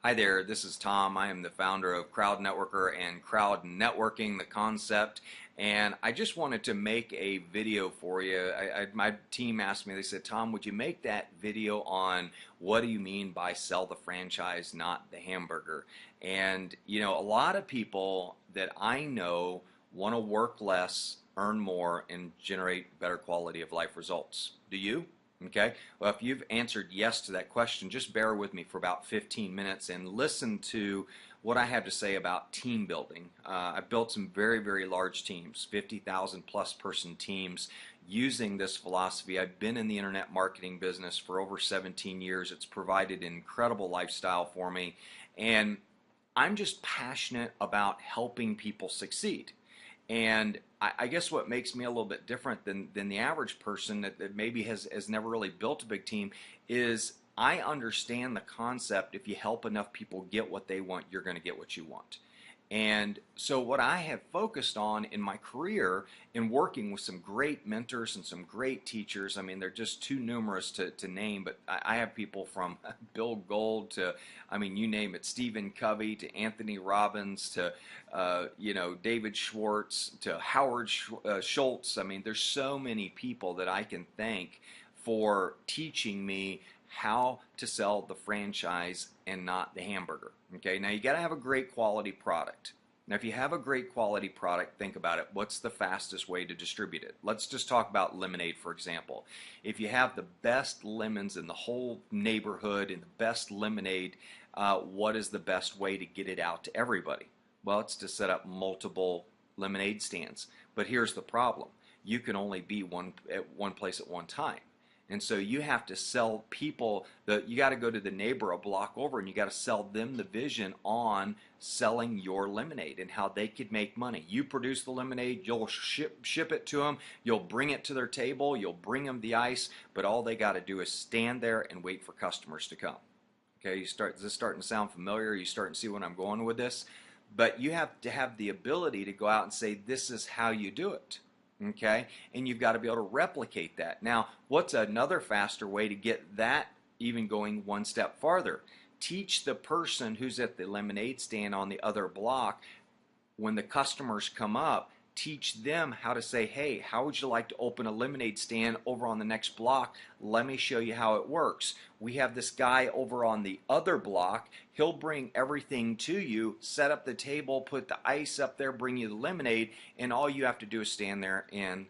Hi there, this is Tom. I am the founder of Crowdnetworker and Crowd Networking, the concept. And I just wanted to make a video for you. My team asked me, they said, Tom, would you make that video on what do you mean by sell the franchise, not the hamburger? And, a lot of people that I know want to work less, earn more, and generate better quality of life results. Do you? Okay, well, if you've answered yes to that question, just bear with me for about 15 minutes and listen to what I have to say about team building. I've built some very, very large teams, 50,000 plus person teams using this philosophy. I've been in the internet marketing business for over 17 years. It's provided an incredible lifestyle for me, and I'm just passionate about helping people succeed. And I guess what makes me a little bit different than the average person that maybe has never really built a big team is I understand the concept if you help enough people get what they want, you're going to get what you want. And so what I have focused on in my career in working with some great mentors and some great teachers, I mean, they're just too numerous to name, but I have people from Bill Gold to, I mean, you name it, Stephen Covey to Anthony Robbins to, David Schwartz to Howard Schultz. I mean, there's so many people that I can thank for teaching me how to sell the franchise and not the hamburger. Okay, now you got to have a great quality product. Now, if you have a great quality product, think about it. What's the fastest way to distribute it? Let's just talk about lemonade, for example. If you have the best lemons in the whole neighborhood and the best lemonade, what is the best way to get it out to everybody? Well, it's to set up multiple lemonade stands. But here's the problem. You can only be at one place at one time. And so you have to sell people, you got to go to the neighbor a block over and you got to sell them the vision on selling your lemonade and how they could make money. You produce the lemonade, you'll ship it to them, you'll bring it to their table, you'll bring them the ice, but all they got to do is stand there and wait for customers to come. Okay, is this starting to sound familiar? Are you starting to see where I'm going with this? But you have to have the ability to go out and say, this is how you do it. Okay, and you've got to be able to replicate that. Now, what's another faster way to get that even going one step farther? Teach the person who's at the lemonade stand on the other block, when the customers come up, teach them how to say, hey, how would you like to open a lemonade stand over on the next block? Let me show you how it works. We have this guy over on the other block. He'll bring everything to you, set up the table, put the ice up there, bring you the lemonade, and all you have to do is stand there and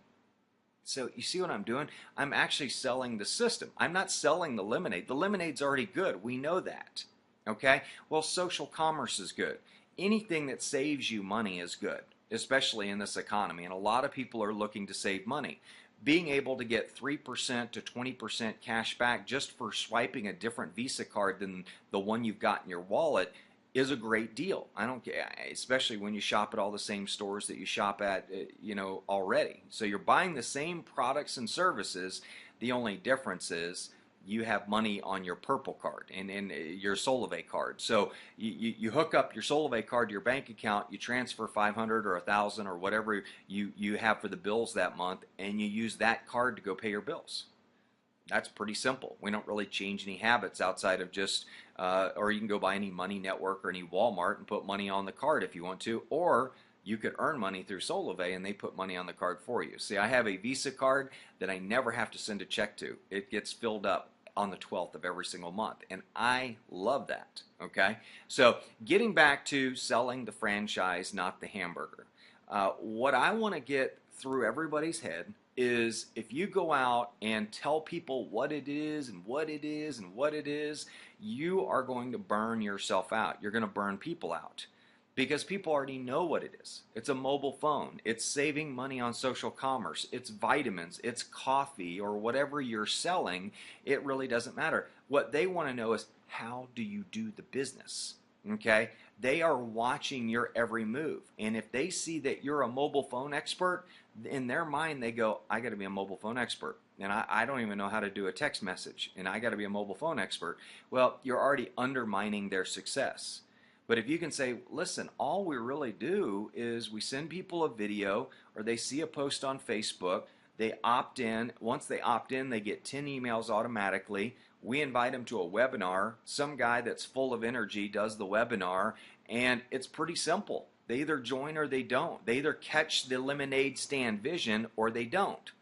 so you see what I'm doing? I'm actually selling the system. I'm not selling the lemonade. The lemonade's already good. We know that. Okay? Well, social commerce is good. Anything that saves you money is good, especially in this economy. And a lot of people are looking to save money. Being able to get 3% to 20% cash back just for swiping a different Visa card than the one you've got in your wallet is a great deal. I don't care, especially when you shop at all the same stores that you shop at, already. So you're buying the same products and services. The only difference is you have money on your purple card and your Solvay card. So you hook up your Solvay card to your bank account, you transfer 500 or 1,000 or whatever you have for the bills that month, and you use that card to go pay your bills. That's pretty simple. We don't really change any habits outside of just, or you can go buy any money network or any Walmart and put money on the card if you want to, or you could earn money through Solvay and they put money on the card for you. See, I have a Visa card that I never have to send a check to. It gets filled up on the 12th of every single month, and I love that. Okay, so getting back to selling the franchise, not the hamburger. What I want to get through everybody's head is if you go out and tell people what it is and what it is and what it is, you are going to burn yourself out. You're going to burn people out because people already know what it is. It's a mobile phone. It's saving money on social commerce. It's vitamins. It's coffee or whatever you're selling. It really doesn't matter. What they want to know is, how do you do the business? Okay? They are watching your every move. And if they see that you're a mobile phone expert, in their mind they go, I got to be a mobile phone expert. And I don't even know how to do a text message. And I got to be a mobile phone expert. Well, you're already undermining their success. But if you can say, listen, all we really do is we send people a video or they see a post on Facebook, they opt in. Once they opt in, they get 10 emails automatically. We invite them to a webinar. Some guy that's full of energy does the webinar, and it's pretty simple. They either join or they don't. They either catch the lemonade stand vision or they don't.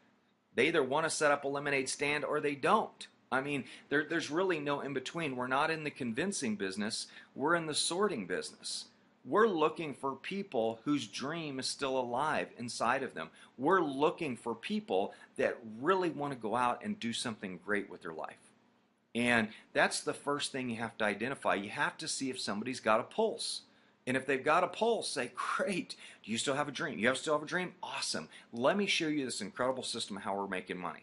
They either want to set up a lemonade stand or they don't. I mean, there's really no in between. We're not in the convincing business. We're in the sorting business. We're looking for people whose dream is still alive inside of them. We're looking for people that really want to go out and do something great with their life. And that's the first thing you have to identify. You have to see if somebody's got a pulse. And if they've got a pulse, say, great, do you still have a dream? You still have a dream? Awesome. Let me show you this incredible system of how we're making money.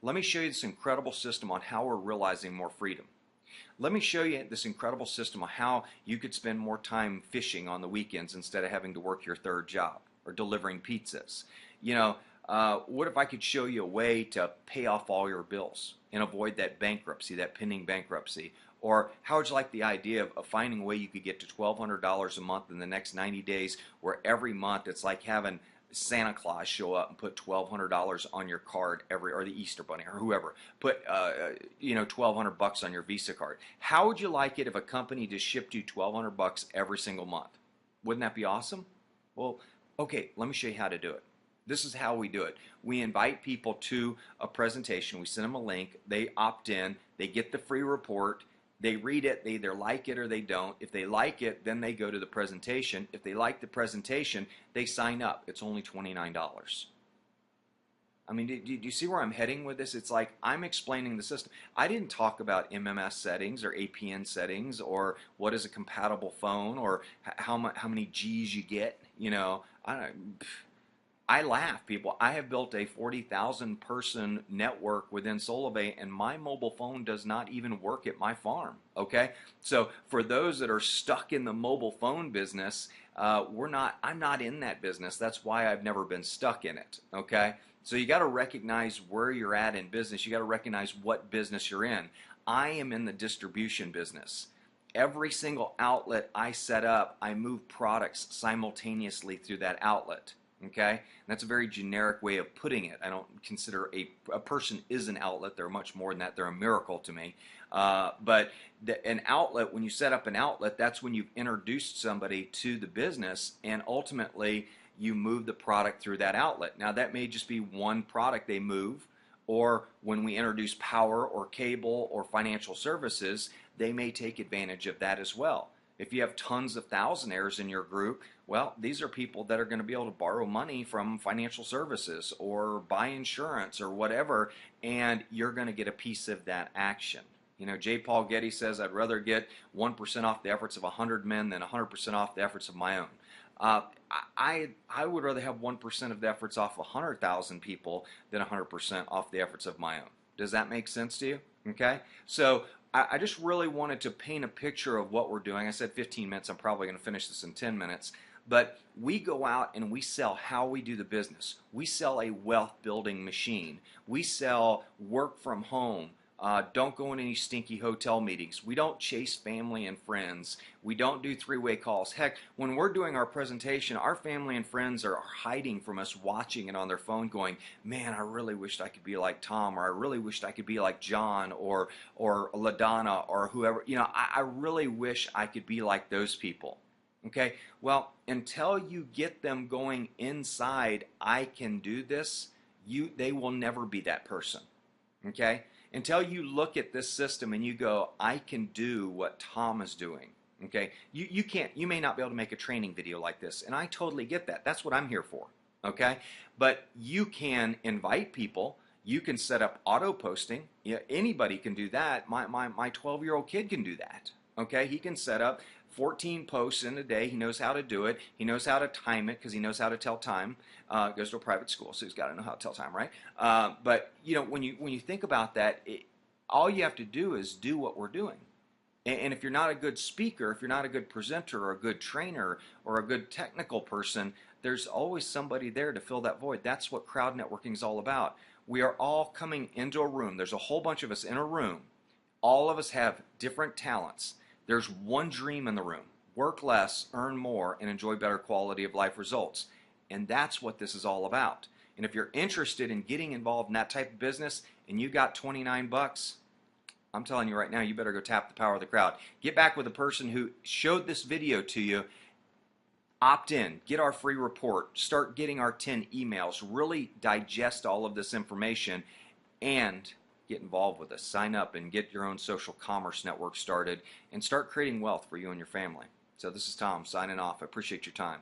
Let me show you this incredible system on how we're realizing more freedom. Let me show you this incredible system of how you could spend more time fishing on the weekends instead of having to work your third job or delivering pizzas. You know, what if I could show you a way to pay off all your bills and avoid that bankruptcy, that pending bankruptcy? Or how would you like the idea of finding a way you could get to $1,200 a month in the next 90 days, where every month it's like having Santa Claus show up and put $1,200 on your card or the Easter Bunny or whoever put $1,200 on your Visa card. How would you like it if a company just shipped you $1,200 every single month? Wouldn't that be awesome? Well, okay, let me show you how to do it. This is how we do it. We invite people to a presentation. We send them a link. They opt in. They get the free report. They read it, they either like it or they don't. If they like it, then they go to the presentation. If they like the presentation, they sign up. It's only $29. I mean, do you see where I'm heading with this? It's like I'm explaining the system. I didn't talk about MMS settings or APN settings or what is a compatible phone or how many G's you get. You know, I laugh, people. I have built a 40,000 person network within Solivay, and my mobile phone does not even work at my farm. Okay, so for those that are stuck in the mobile phone business, I'm not in that business. That's why I've never been stuck in it. Okay, so you got to recognize where you're at in business. You got to recognize what business you're in. I am in the distribution business. Every single outlet I set up, I move products simultaneously through that outlet. Okay, and that's a very generic way of putting it. I don't consider a person is an outlet. They're much more than that. They're a miracle to me. But an outlet, when you set up an outlet, that's when you've introduced somebody to the business, and ultimately you move the product through that outlet. Now that may just be one product they move, or when we introduce power or cable or financial services, they may take advantage of that as well. If you have tons of thousandaires in your group, well, these are people that are going to be able to borrow money from financial services or buy insurance or whatever, and you're going to get a piece of that action. You know, J. Paul Getty says, I'd rather get 1% off the efforts of 100 men than 100% off the efforts of my own. I would rather have 1% of the efforts off 100,000 people than 100% off the efforts of my own. Does that make sense to you? Okay? So I just really wanted to paint a picture of what we're doing. I said 15 minutes. I'm probably going to finish this in 10 minutes. But we go out and we sell how we do the business. We sell a wealth building machine. We sell work from home. Don't go in any stinky hotel meetings. We don't chase family and friends. We don't do three-way calls. Heck, when we're doing our presentation, our family and friends are hiding from us, watching it on their phone going, man, I really wished I could be like Tom, or I really wished I could be like John, or LaDonna, or whoever. You know, I really wish I could be like those people. Okay, well, until you get them going inside, I can do this, they will never be that person. Okay? Until you look at this system and you go, I can do what Tom is doing. Okay? You may not be able to make a training video like this, and I totally get that. That's what I'm here for. Okay? But you can invite people. You can set up auto posting. Yeah, anybody can do that. My 12-year-old kid can do that. Okay? He can set up 14 posts in a day. He knows how to do it. He knows how to time it because he knows how to tell time. Goes to a private school, so he's got to know how to tell time, right? But you know, when you think about that, all you have to do is do what we're doing. And if you're not a good speaker, if you're not a good presenter or a good trainer or a good technical person, there's always somebody there to fill that void. That's what crowd networking is all about. We are all coming into a room. There's a whole bunch of us in a room. All of us have different talents. There's one dream in the room. Work less, earn more, and enjoy better quality of life results. And that's what this is all about. And if you're interested in getting involved in that type of business and you got 29 bucks, I'm telling you right now, you better go tap the power of the crowd. Get back with the person who showed this video to you. Opt in, get our free report, start getting our 10 emails, really digest all of this information, and get involved with us. Sign up and get your own social commerce network started and start creating wealth for you and your family. So this is Tom signing off. I appreciate your time.